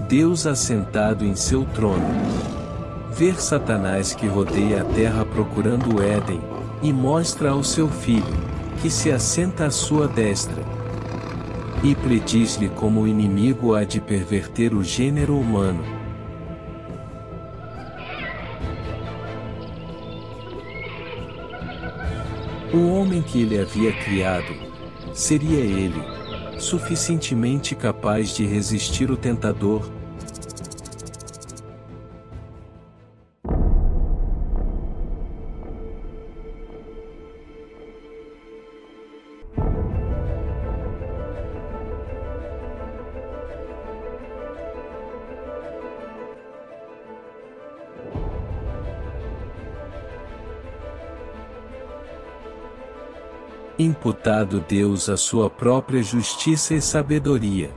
Deus assentado em seu trono. Ver Satanás que rodeia a terra procurando o Éden, e mostra ao seu filho, que se assenta à sua destra. E prediz-lhe como o inimigo há de perverter o gênero humano. O homem que ele havia criado, seria ele suficientemente capaz de resistir o tentador? Imputado Deus a sua própria justiça e sabedoria,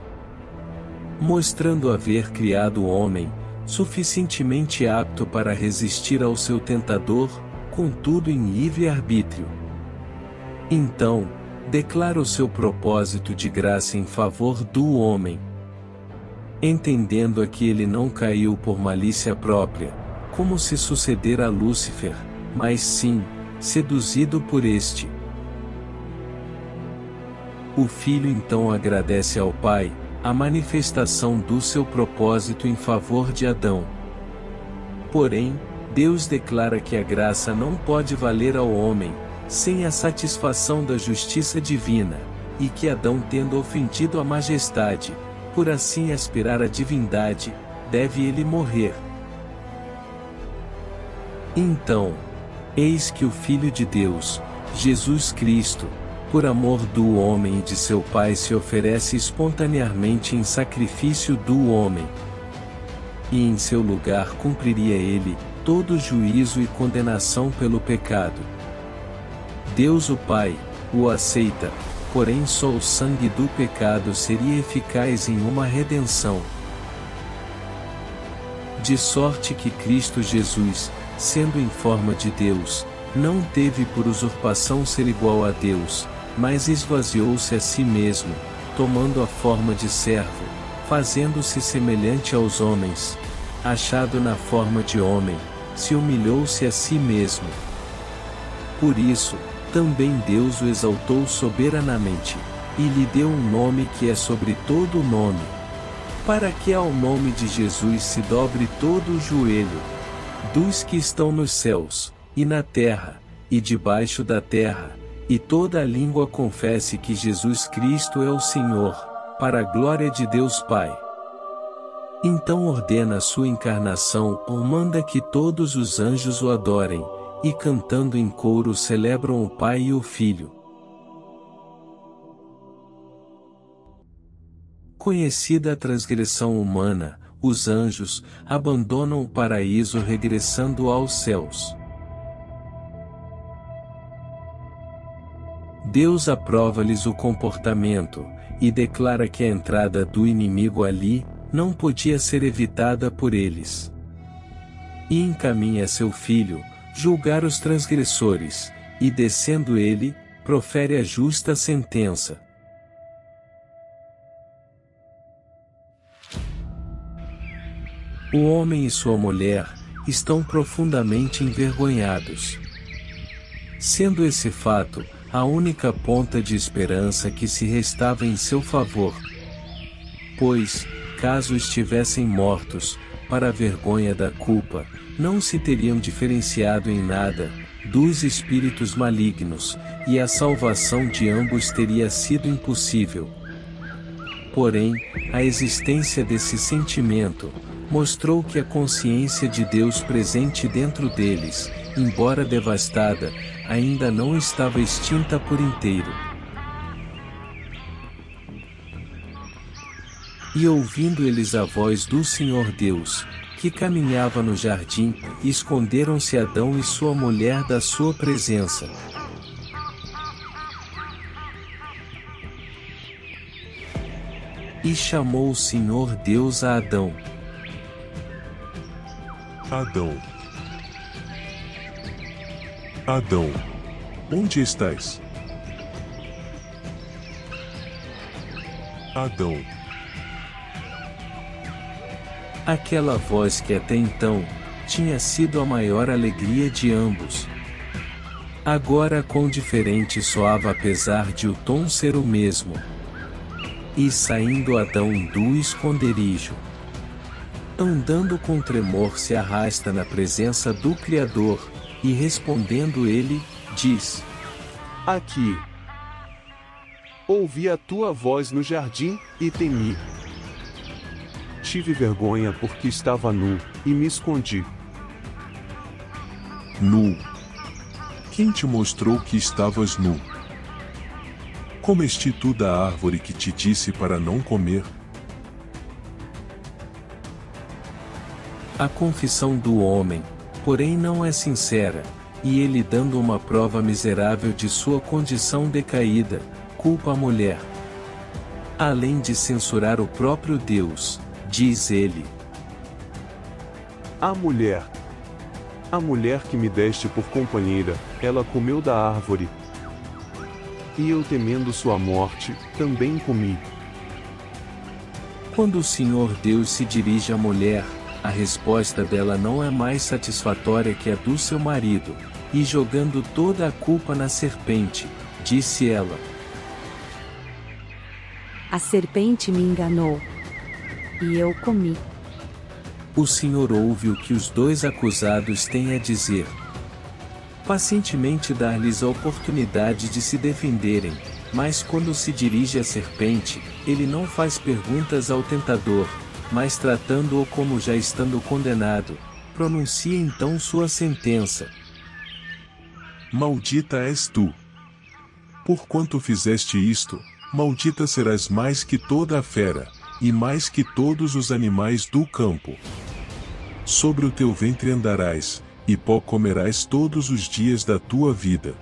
mostrando haver criado o homem, suficientemente apto para resistir ao seu tentador, contudo em livre arbítrio. Então, declara o seu propósito de graça em favor do homem. Entendendo que ele não caiu por malícia própria, como se sucedera a Lúcifer, mas sim, seduzido por este. O filho então agradece ao Pai a manifestação do seu propósito em favor de Adão. Porém, Deus declara que a graça não pode valer ao homem, sem a satisfação da justiça divina, e que Adão, tendo ofendido a majestade, por assim aspirar à divindade, deve ele morrer. Então, eis que o Filho de Deus, Jesus Cristo, por amor do homem e de seu Pai, se oferece espontaneamente em sacrifício do homem. E em seu lugar cumpriria ele todo juízo e condenação pelo pecado. Deus o Pai o aceita, porém só o sangue do pecado seria eficaz em uma redenção. De sorte que Cristo Jesus, sendo em forma de Deus, não teve por usurpação ser igual a Deus, mas esvaziou-se a si mesmo, tomando a forma de servo, fazendo-se semelhante aos homens. Achado na forma de homem, se humilhou-se a si mesmo. Por isso, também Deus o exaltou soberanamente, e lhe deu um nome que é sobre todo nome, para que ao nome de Jesus se dobre todo o joelho, dos que estão nos céus, e na terra, e debaixo da terra, e toda a língua confesse que Jesus Cristo é o Senhor, para a glória de Deus Pai. Então ordena a sua encarnação ou manda que todos os anjos o adorem, e cantando em coro celebram o Pai e o Filho. Conhecida a transgressão humana, os anjos abandonam o paraíso regressando aos céus. Deus aprova-lhes o comportamento, e declara que a entrada do inimigo ali não podia ser evitada por eles. E encaminha seu filho, julgar os transgressores, e descendo ele, profere a justa sentença. O homem e sua mulher estão profundamente envergonhados. Sendo esse fato a única ponta de esperança que se restava em seu favor. Pois, caso estivessem mortos, para a vergonha da culpa, não se teriam diferenciado em nada dos espíritos malignos, e a salvação de ambos teria sido impossível. Porém, a existência desse sentimento mostrou que a consciência de Deus presente dentro deles, embora devastada, ainda não estava extinta por inteiro. E ouvindo eles a voz do Senhor Deus, que caminhava no jardim, esconderam-se Adão e sua mulher da sua presença. E chamou o Senhor Deus a Adão. Adão. Adão, onde estás? Adão. Aquela voz que até então tinha sido a maior alegria de ambos. Agora quão diferente soava apesar de o tom ser o mesmo. E saindo Adão do esconderijo, andando com tremor se arrasta na presença do Criador, e respondendo ele, diz: Aqui. Ouvi a tua voz no jardim, e temi. Tive vergonha porque estava nu, e me escondi. Nu. Quem te mostrou que estavas nu? Comeste tu da árvore que te disse para não comer? A confissão do homem, porém não é sincera, e ele dando uma prova miserável de sua condição decaída, culpa a mulher. Além de censurar o próprio Deus, diz ele: A mulher que me deste por companheira, ela comeu da árvore. E eu, temendo sua morte, também comi. Quando o Senhor Deus se dirige à mulher, a resposta dela não é mais satisfatória que a do seu marido, e jogando toda a culpa na serpente, disse ela: A serpente me enganou, e eu comi. O Senhor ouve o que os dois acusados têm a dizer. Pacientemente dá-lhes a oportunidade de se defenderem, mas quando se dirige à serpente, ele não faz perguntas ao tentador, mas tratando-o como já estando condenado, pronuncia então sua sentença. Maldita és tu. Porquanto fizeste isto, maldita serás mais que toda a fera, e mais que todos os animais do campo. Sobre o teu ventre andarás, e pó comerás todos os dias da tua vida.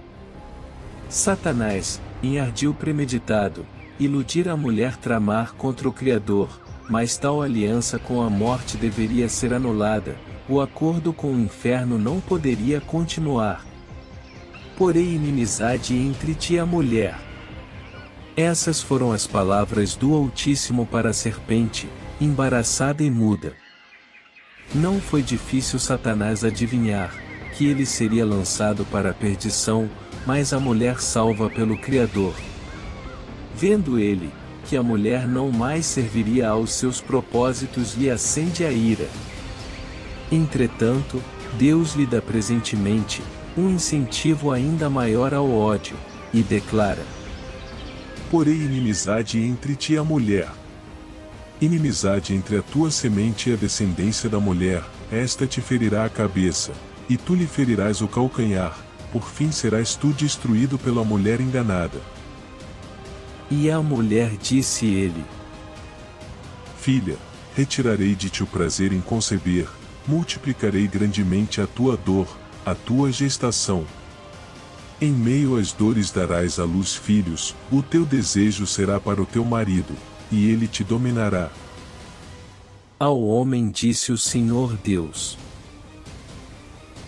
Satanás, em ardil premeditado, iludir a mulher tramar contra o Criador, mas tal aliança com a morte deveria ser anulada, o acordo com o inferno não poderia continuar. Porém inimizade entre ti e a mulher. Essas foram as palavras do Altíssimo para a serpente, embaraçada e muda. Não foi difícil Satanás adivinhar que ele seria lançado para a perdição, mas a mulher salva pelo Criador. Vendo ele que a mulher não mais serviria aos seus propósitos, lhe acende a ira. Entretanto, Deus lhe dá presentemente um incentivo ainda maior ao ódio, e declara: Porém inimizade entre ti e a mulher. Inimizade entre a tua semente e a descendência da mulher, esta te ferirá a cabeça, e tu lhe ferirás o calcanhar, por fim serás tu destruído pela mulher enganada. E a mulher disse ele: Filha, retirarei de ti o prazer em conceber, multiplicarei grandemente a tua dor, a tua gestação. Em meio às dores darás à luz filhos, o teu desejo será para o teu marido, e ele te dominará. Ao homem disse o Senhor Deus: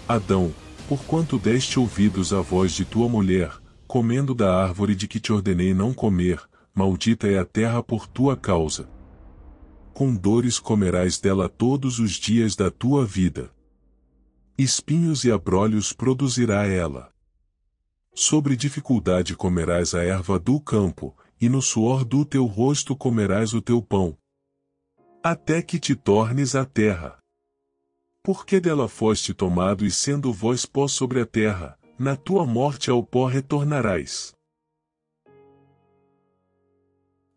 Adão, porquanto deste ouvidos à voz de tua mulher, comendo da árvore de que te ordenei não comer, maldita é a terra por tua causa. Com dores comerás dela todos os dias da tua vida. Espinhos e abrolhos produzirá ela. Sobre dificuldade comerás a erva do campo, e no suor do teu rosto comerás o teu pão. Até que te tornes a terra. Porque dela foste tomado e sendo vós pó sobre a terra, na tua morte ao pó retornarás.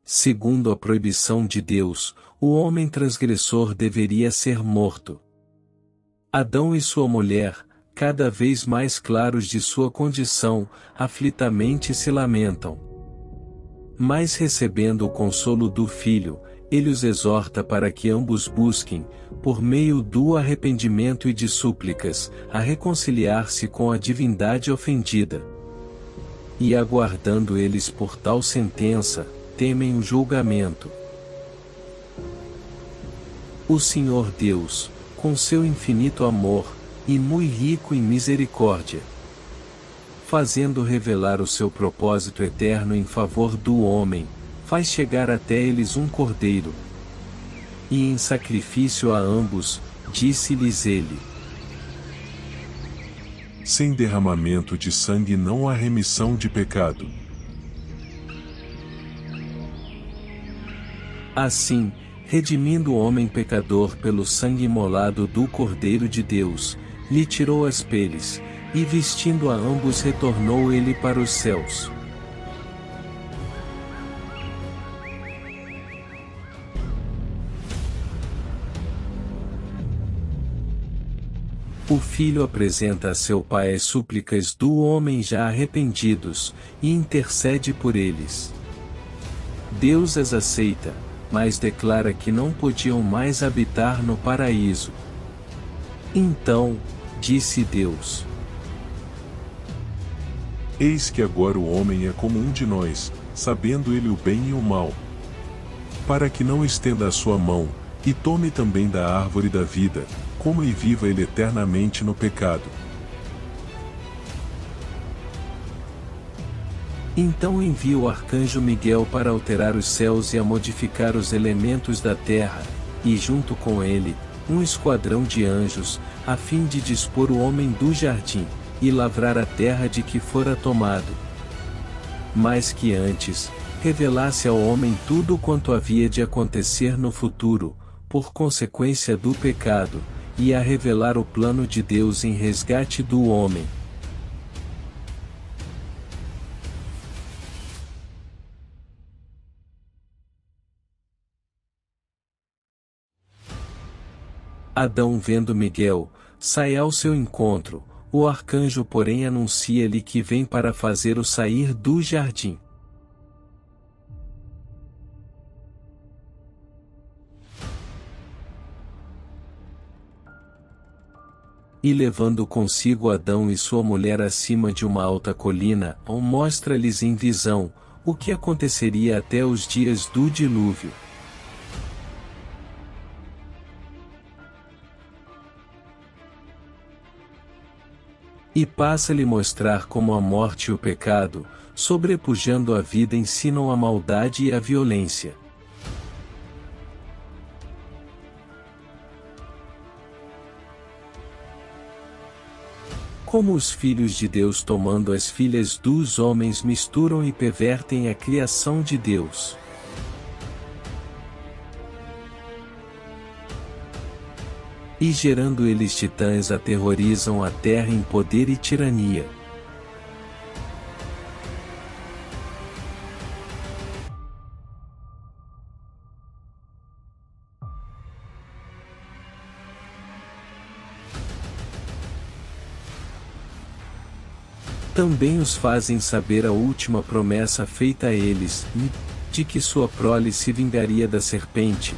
Segundo a proibição de Deus, o homem transgressor deveria ser morto. Adão e sua mulher, cada vez mais claros de sua condição, aflitamente se lamentam. Mas recebendo o consolo do Filho, ele os exorta para que ambos busquem, por meio do arrependimento e de súplicas, a reconciliar-se com a divindade ofendida. E aguardando eles por tal sentença, temem o julgamento. O Senhor Deus, com seu infinito amor, e muito rico em misericórdia, fazendo revelar o seu propósito eterno em favor do homem, faz chegar até eles um cordeiro. e em sacrifício a ambos, disse-lhes ele: sem derramamento de sangue não há remissão de pecado. Assim, redimindo o homem pecador pelo sangue imolado do Cordeiro de Deus, lhe tirou as peles, e vestindo a ambos retornou ele para os céus. O Filho apresenta a seu Pai as súplicas do homem já arrependidos, e intercede por eles. Deus as aceita, mas declara que não podiam mais habitar no paraíso. Então, disse Deus: eis que agora o homem é como um de nós, sabendo ele o bem e o mal. Para que não estenda a sua mão, e tome também da árvore da vida, coma e viva ele eternamente no pecado. Então envia o arcanjo Miguel para alterar os céus e a modificar os elementos da terra, e junto com ele, um esquadrão de anjos, a fim de dispor o homem do jardim, e lavrar a terra de que fora tomado. Mas que antes, revelasse ao homem tudo quanto havia de acontecer no futuro, por consequência do pecado, e a revelar o plano de Deus em resgate do homem. Adão, vendo Miguel, sai ao seu encontro, o arcanjo porém anuncia-lhe que vem para fazer-o sair do jardim. E levando consigo Adão e sua mulher acima de uma alta colina, mostra-lhes em visão o que aconteceria até os dias do dilúvio. E passa-lhe mostrar como a morte e o pecado, sobrepujando a vida, ensinam a maldade e a violência. Como os filhos de Deus tomando as filhas dos homens misturam e pervertem a criação de Deus. E gerando eles titãs aterrorizam a terra em poder e tirania. Também os fazem saber a última promessa feita a eles, de que sua prole se vingaria da serpente.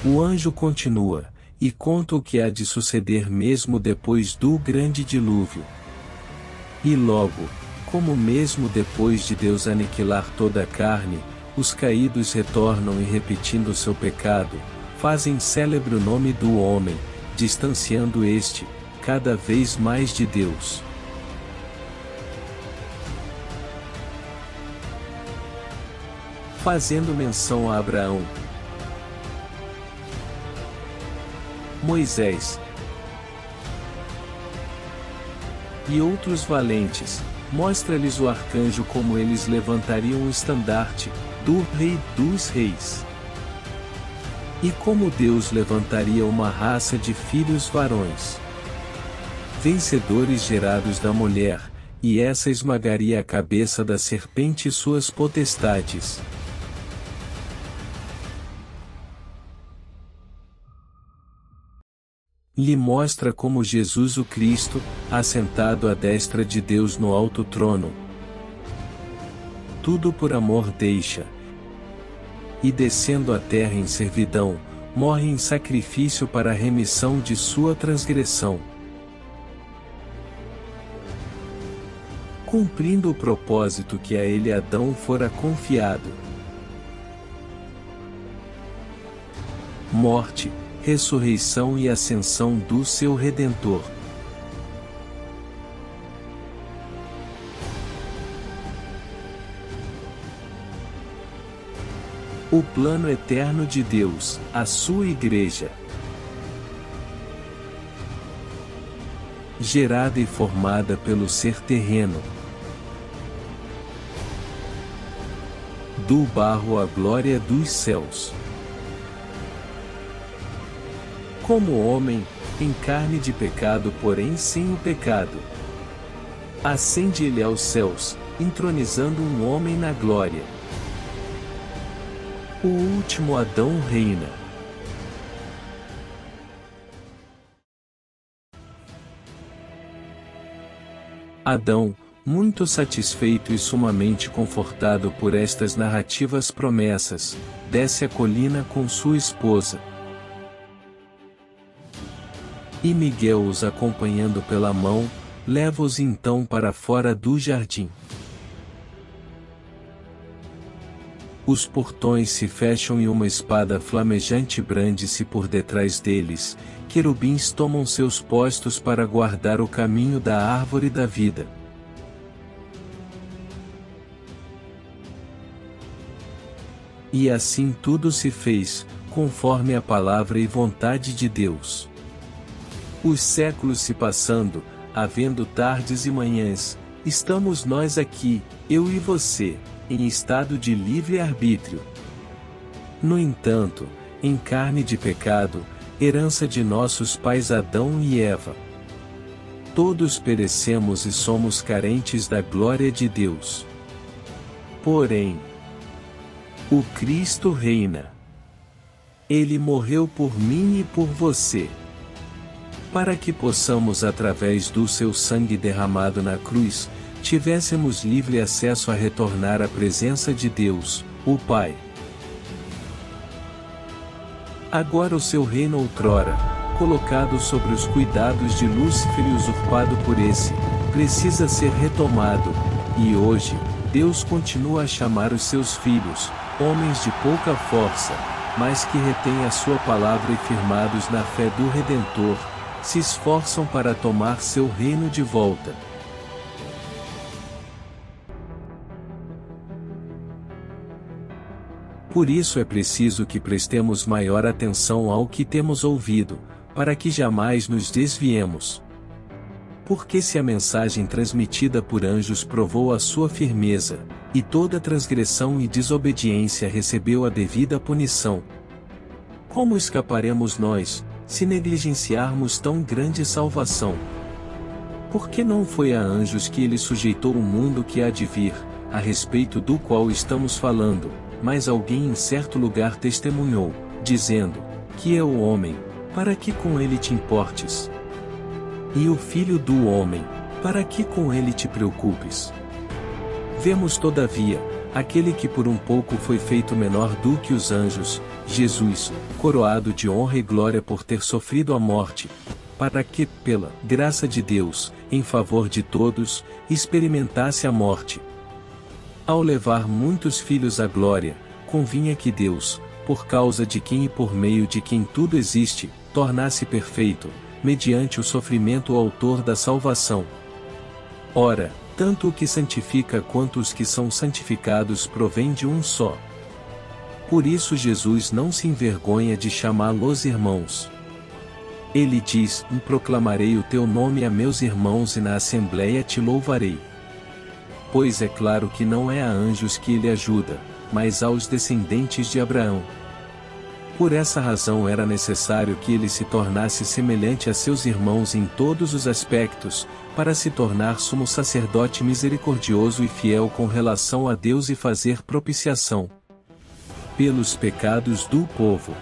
O anjo continua, e conta o que há de suceder mesmo depois do grande dilúvio. E logo, como mesmo depois de Deus aniquilar toda a carne, os caídos retornam e repetindo seu pecado, fazem célebre o nome do homem, distanciando este, cada vez mais de Deus. Fazendo menção a Abraão, Moisés e outros valentes, mostra-lhes o arcanjo como eles levantariam o estandarte do Rei dos Reis. E como Deus levantaria uma raça de filhos varões, vencedores gerados da mulher, e essa esmagaria a cabeça da serpente e suas potestades. Lhe mostra como Jesus o Cristo, assentado à destra de Deus no alto trono, tudo por amor deixa, e descendo à terra em servidão, morre em sacrifício para a remissão de sua transgressão, cumprindo o propósito que a ele Adão fora confiado. Morte, ressurreição e ascensão do seu Redentor. O plano eterno de Deus, a sua igreja. Gerada e formada pelo ser terreno. Do barro à glória dos céus. Como homem, em carne de pecado, porém sem o pecado. Ascende ele aos céus, entronizando um homem na glória. O último Adão reina. Adão, muito satisfeito e sumamente confortado por estas narrativas promessas, desce a colina com sua esposa. E Miguel, os acompanhando pela mão, leva-os então para fora do jardim. Os portões se fecham e uma espada flamejante brande-se por detrás deles. Querubins tomam seus postos para guardar o caminho da árvore da vida. E assim tudo se fez, conforme a palavra e vontade de Deus. Os séculos se passando, havendo tardes e manhãs, estamos nós aqui, eu e você, em estado de livre-arbítrio. No entanto, em carne de pecado, herança de nossos pais Adão e Eva. Todos perecemos e somos carentes da glória de Deus. Porém, o Cristo reina. Ele morreu por mim e por você, para que possamos, através do seu sangue derramado na cruz, tivéssemos livre acesso a retornar à presença de Deus, o Pai. Agora o seu reino outrora, colocado sobre os cuidados de Lúcifer e usurpado por esse, precisa ser retomado, e hoje, Deus continua a chamar os seus filhos, homens de pouca força, mas que retêm a sua palavra e firmados na fé do Redentor, se esforçam para tomar seu reino de volta. Por isso é preciso que prestemos maior atenção ao que temos ouvido, para que jamais nos desviemos. Porque se a mensagem transmitida por anjos provou a sua firmeza, e toda transgressão e desobediência recebeu a devida punição, como escaparemos nós, se negligenciarmos tão grande salvação? Porque não foi a anjos que ele sujeitou o mundo que há de vir, a respeito do qual estamos falando, mas alguém em certo lugar testemunhou, dizendo, que é o homem, para que com ele te importes? E o filho do homem, para que com ele te preocupes? Vemos todavia, aquele que por um pouco foi feito menor do que os anjos, Jesus, coroado de honra e glória por ter sofrido a morte, para que, pela graça de Deus, em favor de todos, experimentasse a morte. Ao levar muitos filhos à glória, convinha que Deus, por causa de quem e por meio de quem tudo existe, tornasse perfeito, mediante o sofrimento o autor da salvação. Ora, tanto o que santifica quanto os que são santificados provém de um só. Por isso Jesus não se envergonha de chamá-los irmãos. Ele diz: proclamarei o teu nome a meus irmãos e na assembleia te louvarei. Pois é claro que não é a anjos que ele ajuda, mas aos descendentes de Abraão. Por essa razão era necessário que ele se tornasse semelhante a seus irmãos em todos os aspectos, para se tornar sumo sacerdote misericordioso e fiel com relação a Deus e fazer propiciação pelos pecados do povo.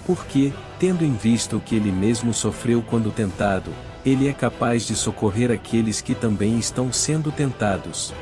Porque, tendo em vista o que ele mesmo sofreu quando tentado, ele é capaz de socorrer aqueles que também estão sendo tentados.